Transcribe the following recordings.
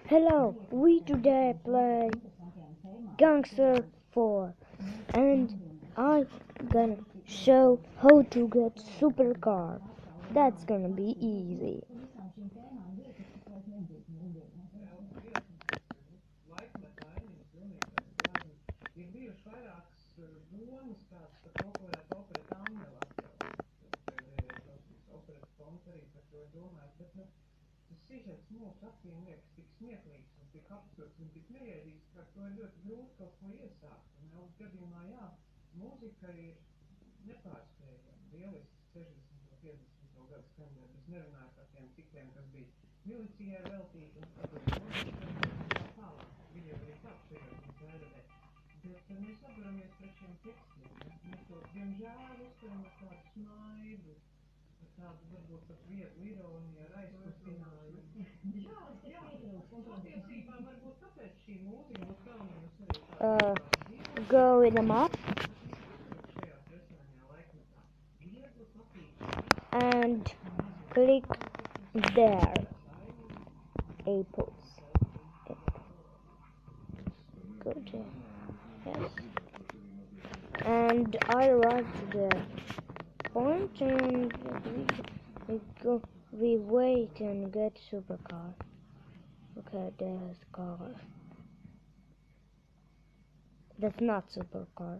Hello, we today play Gangstar 4 and I'm gonna show how to get supercar. That's gonna be easy. Uh, Go in the map and click there. Apples. Go to yes. And I arrived to the point and we wait and get supercar. Okay, there's car. That's not supercar.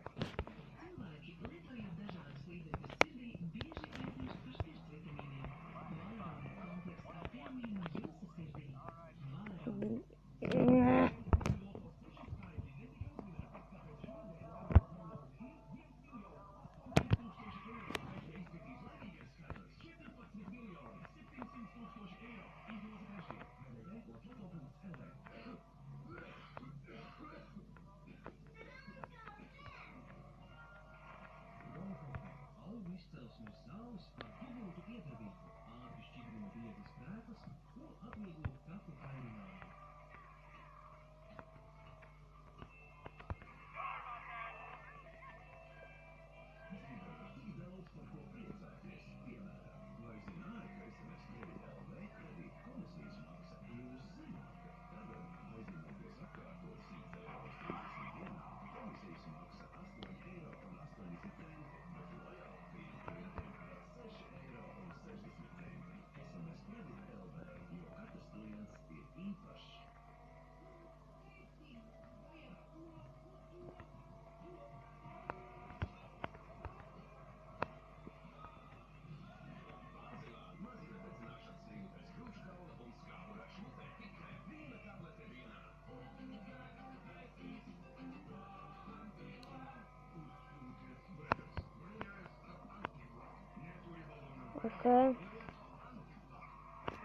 Okay.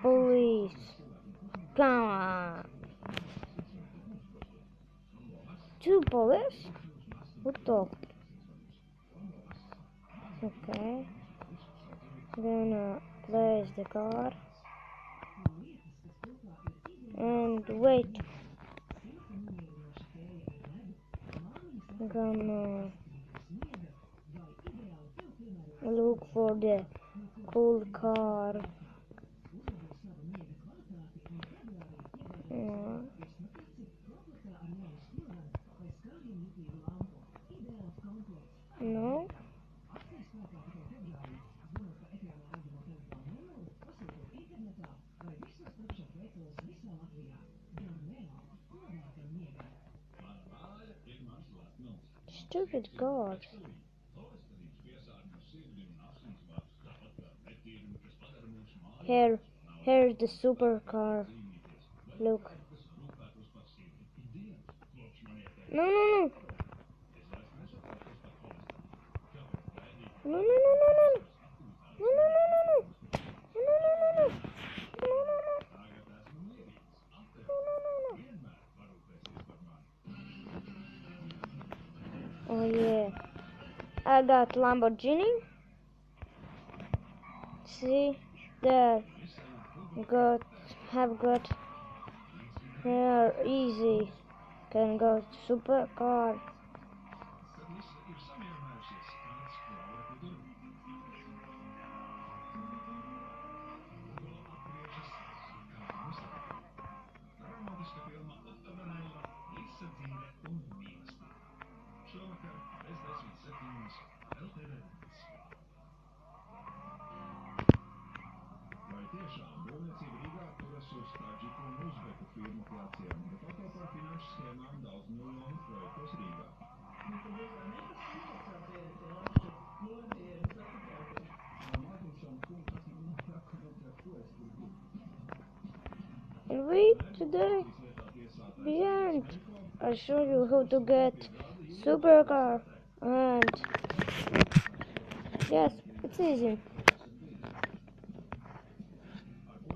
Police. Come on. Two police? What the? Okay. Gonna place the car. And wait. Gonna look for the cool car. No. Stupid God. Here, here's the supercar. Look. No, no, no. No, no, no, no, no. No, no, no, no, no. No, no, no, no, no. No, no, no. No, no, no, no. Oh yeah. I got Lamborghini. See there. Have got here easy. Can go supercar. And today, the end, I show you how to get supercar, and yes, it's easy.